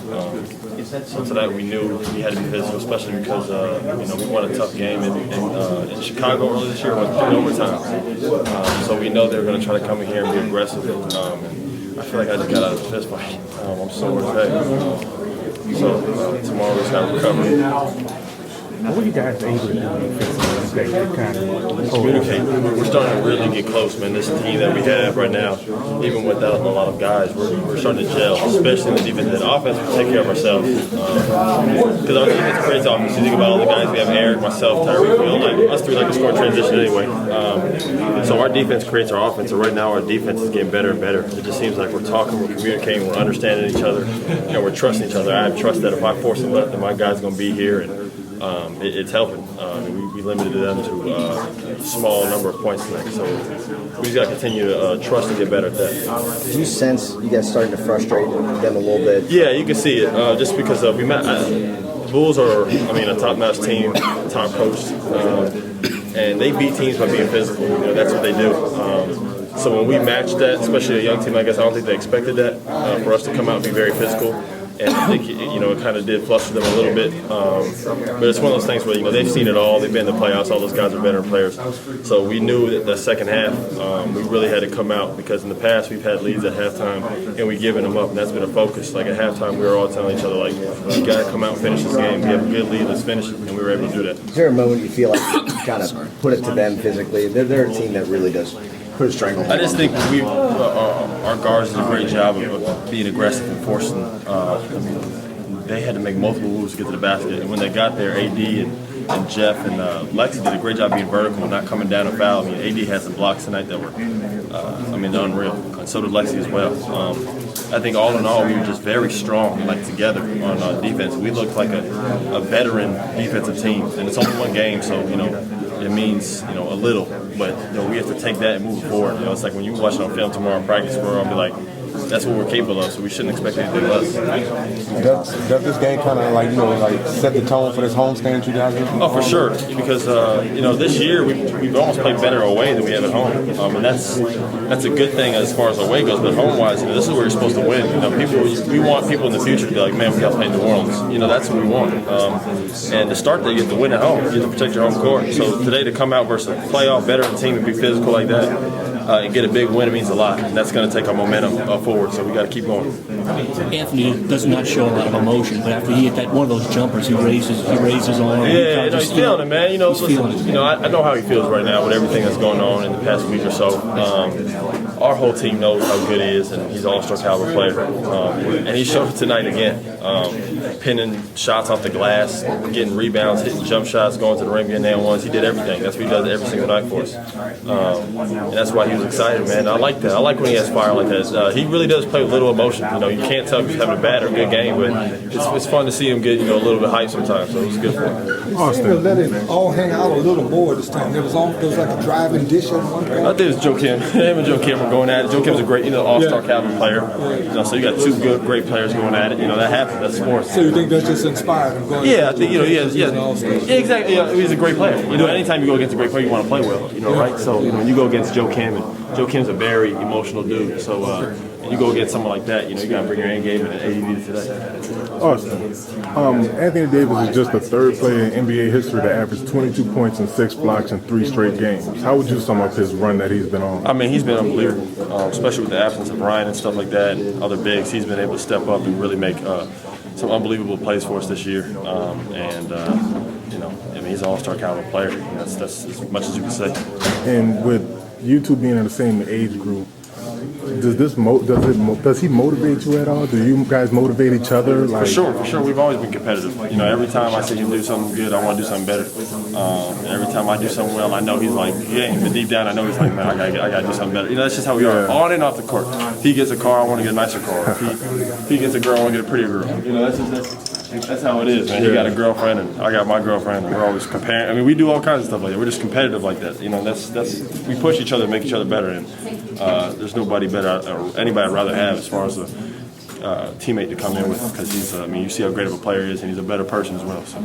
So tonight we knew we had to be physical, especially because we won a tough game in Chicago earlier this year, went in overtime. So we know they're going to try to come in here and be aggressive. I feel like I just got out of the fist fight. I'm sore today. So tomorrow we just got to recover. What were you guys able to do defensively to kind of communicate? We're starting to really get close, man. This team that we have right now, even without a lot of guys, we're starting to gel, especially in the defense. The offense, we take care of ourselves. Because our defense creates offense. You think about all the guys we have, Eric, myself, Tyreek, us three like to score transition anyway. So our defense creates our offense. So right now our defense is getting better and better. It just seems like we're talking, we're communicating, we're understanding each other, we're trusting each other. I trust that if I force a left, then my guy's going to be here. And it's helping. We limited them to a small number of points tonight, so we just got to continue to trust and get better at that. Do you sense you guys starting to frustrate them a little bit? Yeah, you can see it. Just because we met. The Bulls are, a top-notch team, top coach, and they beat teams by being physical. That's what they do. So when we matched that, especially a young team, I don't think they expected that for us to come out and be very physical. And I think, it kind of did fluster them a little bit. But it's one of those things where, they've seen it all. They've been in the playoffs. All those guys are veteran players. So we knew that the second half, we really had to come out because in the past we've had leads at halftime and we've given them up. And that's been a focus. Like at halftime, we were all telling each other, we got to come out and finish this game. We have a good lead. Let's finish it. And we were able to do that. Is there a moment you feel like you kind of put it to them physically? They're a team that really does put a strangle. I just think our guards did a great job of being aggressive and forcing. They had to make multiple moves to get to the basket, and when they got there, AD and Jeff and Lexi did a great job being vertical and not coming down and foul. AD had some blocks tonight that were, they're unreal, and so did Lexi as well. I think all in all, we were just very strong, together on defense. We looked like a veteran defensive team, and it's only one game, so it means a little, but we have to take that and move forward. It's like when you watch it on film tomorrow in practice, we're gonna be like, that's what we're capable of, so we shouldn't expect anything less. Does this game kind of set the tone for this homestand you guys? Oh, for sure, because this year we've almost played better away than we have at home, and that's a good thing as far as away goes. But home-wise, this is where you're supposed to win. We want people in the future to be like, man, we got to play New Orleans. That's what we want. And to start there, you have to win at home. You have to protect your home court. So today to come out versus a playoff veteran team and be physical like that. And get a big win, it means a lot, and that's going to take our momentum forward. So we got to keep going. Anthony does not show a lot of emotion, but after he hit that one of those jumpers, he raised his arm. Yeah, he's feeling it, man. I know how he feels right now with everything that's going on in the past week or so. Our whole team knows how good he is, and he's an all-star caliber player. And he showed it tonight again, pinning shots off the glass, getting rebounds, hitting jump shots, going to the rim, getting and ones. He did everything. That's what he does every single night for us. And that's why he was excited, man. I like that. I like when he has fire like that. He really does play with little emotion. You can't tell if he's having a bad or good game, but it's fun to see him get a little bit hyped sometimes. So it was good for him. Austin, let it all hang out a little more this time. There was like a driving dish at one point. I think it was Joe Kim. Him and Joe Kim were going at it. Joe Kim's a great, all-star caliber player. So you got two great players going at it. That happens. That's sports. So you think that just inspired him? Yeah, I think yeah, exactly. Yeah, he's a great player. Anytime you go against a great player, you want to play well. Right? So when you go against Joe Kim, and Joe Kim's a very emotional dude. So and you go against someone like that, you got to bring your A game, and AD did today. Awesome. Anthony Davis is just the third player in NBA history to average 22 points and 6 blocks in 3 straight games. How would you sum up his run that he's been on? He's been unbelievable, especially with the absence of Ryan and stuff like that, and other bigs. He's been able to step up and really make some unbelievable plays for us this year. He's an all-star caliber player. That's as much as you can say. And with you two being in the same age group, does he motivate you at all? Do you guys motivate each other? For sure. We've always been competitive. Every time I see him do something good, I want to do something better. And every time I do something well, I know he's like, yeah. But deep down, I know he's like, man, I got to do something better. That's just how we are, on and off the court. If he gets a car, I want to get a nicer car. If he gets a girl, I want to get a prettier girl. That's how it is, man. You got a girlfriend, and I got my girlfriend, and we're always comparing. We do all kinds of stuff like that. We're just competitive like that. We push each other, make each other better, and there's nobody better or anybody I'd rather have as far as a teammate to come in with, because he's. You see how great of a player he is, and he's a better person as well. So.